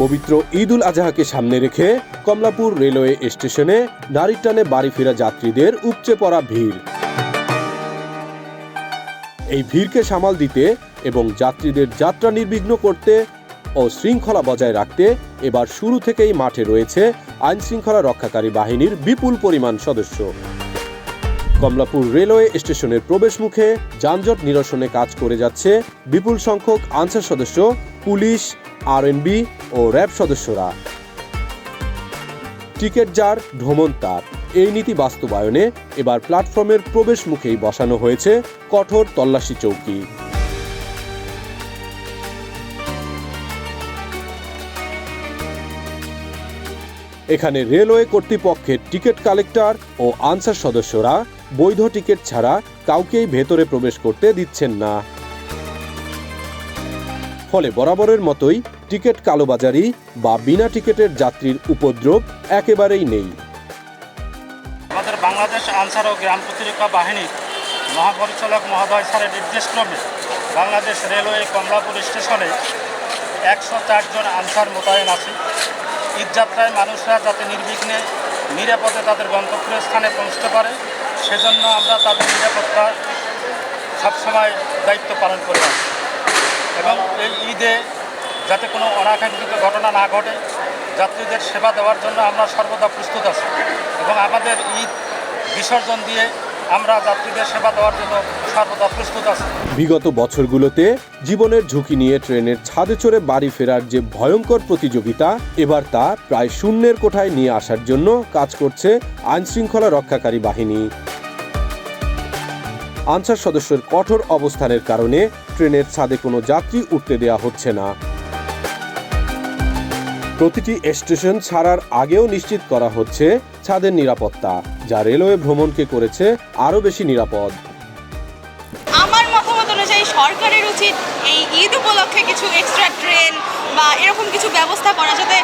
পবিত্র ঈদ উল আজহাকে সামনে রেখে কমলাপুর রেলওয়ে স্টেশনে নারীর টানে বাড়ি ফেরা যাত্রীদের উপচে পড়া ভিড়। এই ভিড়কে সামাল দিতে এবং যাত্রীদের যাত্রা নির্বিঘ্ন করতে ও শৃঙ্খলা বজায় রাখতে এবার শুরু থেকেই মাঠে রয়েছে আইন শৃঙ্খলা রক্ষাকারী বাহিনীর বিপুল পরিমাণ সদস্য। কমলাপুর রেলওয়ে স্টেশনের প্রবেশ মুখে যানজট নিরসনে কাজ করে যাচ্ছে বিপুল সংখ্যক আনসার সদস্য, পুলিশ, আরএনবি ও র্যাব সদস্যরা। টিকিট যার ভ্রমণ তার, এই নীতি বাস্তবায়নে এবার প্ল্যাটফর্মের প্রবেশ মুখেই বসানো হয়েছে কঠোর তল্লাশি চৌকি। এখানে রেলওয়ে কর্তৃপক্ষের টিকিট কালেক্টর ও আনসার সদস্যরা বৈধ টিকিট ছাড়া কাউকেই ভেতরে প্রবেশ করতে দিচ্ছেন না। ফলে বরাবরের মতোই টিকিট কালোবাজারি বা বিনা টিকিটের যাত্রীর উপদ্রব একেবারেই নেই। আমাদের বাংলাদেশ আনসার ও গ্রাম প্রতিরক্ষা বাহিনীর মহাপরিচালক মহোদয় স্যারের নির্দেশক্রমে বাংলাদেশ রেলওয়ে কমলাপুর স্টেশনে 104 জন আনসার মোতায়েন আছে। ঈদযাত্রায় মানুষরা যাতে নির্বিঘ্নে নিরাপদে তাদের গন্তব্যের স্থানে পৌঁছতে পারে, সেজন্য আমরা তাদের নিরাপত্তা সবসময় দায়িত্ব পালন করে আসি এবং এই ঈদে যাতে কোনো অনাকাঙ্ক্ষিত ঘটনা না ঘটে, যাত্রীদের সেবা দেওয়ার জন্য আমরা সর্বদা প্রস্তুত আছি এবং আমাদের ঈদ বিসর্জন দিয়ে আমরা যাত্রীদের সেবা দেওয়ার জন্য সর্বদা প্রস্তুত আছি। বিগত বছরগুলোতে জীবনের ঝুঁকি নিয়ে ট্রেনের ছাদে চড়ে বাড়ি ফেরার যে ভয়ঙ্কর প্রতিযোগিতা, এবার তা প্রায় শূন্যের কোঠায় নিয়ে আসার জন্য কাজ করছে আইন শৃঙ্খলা রক্ষাকারী বাহিনী। আনসার সদস্যের কঠোর অবস্থানের কারণে ট্রেনের ছাদে কোনো যাত্রী উঠতে দেওয়া হচ্ছে না। প্রতিটি স্টেশন ছাড়ার আগেও নিশ্চিত করা হচ্ছে ছাদের নিরাপত্তা, যা রেলওয়ে ভ্রমণকে করেছে আরও বেশি নিরাপদ। আমার মতামত অনুযায়ী সরকারের উচিত এই ঈদ উপলক্ষে কিছু এক্সট্রা ট্রেন বা এরকম কিছু ব্যবস্থা করা, যাতে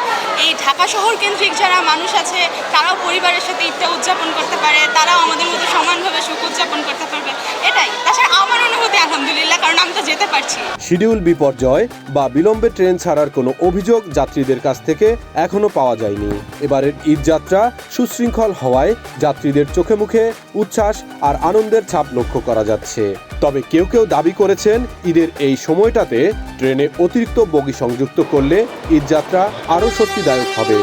এই ঢাকা শহর কেন্দ্রিক যারা মানুষ আছে তারাও পরিবারের সাথে ঈদটা উদযাপন করতে পারে, তারাও আমাদের মতো সমানভাবে সুখ উদযাপন করতে পারবে। এটাই। তাছাড়া আমার অনুভূতি আলহামদুলিল্লাহ, কারণ আমি তো যেতে পারছি। শিডিউল বিপর্যয় বা বিলম্বে ট্রেন ছাড়ার কোনো অভিযোগ যাত্রীদের কাছ থেকে এখনো পাওয়া যায়নি। এবারের ঈদ যাত্রা সুশৃঙ্খল হওয়ায় যাত্রীদের চোখে মুখে উচ্ছ্বাস আর আনন্দের ছাপ লক্ষ্য করা যাচ্ছে। তবে কেউ কেউ দাবি করেছেন ঈদের এই সময়টাতে ট্রেনে অতিরিক্ত বগি সংযুক্ত করলে ঈদযাত্রা আরও স্বস্তিদায়ক হবে।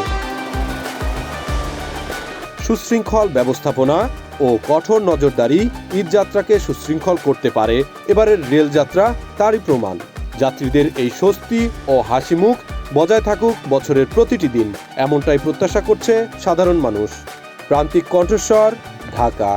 সুশৃঙ্খল ব্যবস্থাপনা ও কঠোর নজরদারি ঈদযাত্রাকে সুশৃঙ্খল করতে পারে এবারের রেলযাত্রা তারই প্রমাণ। যাত্রীদের এই স্বস্তি ও হাসিমুখ বজায় থাকুক বছরের প্রতিটি দিন, এমনটাই প্রত্যাশা করছে সাধারণ মানুষ। প্রান্তিক কণ্ঠস্বর, ঢাকা।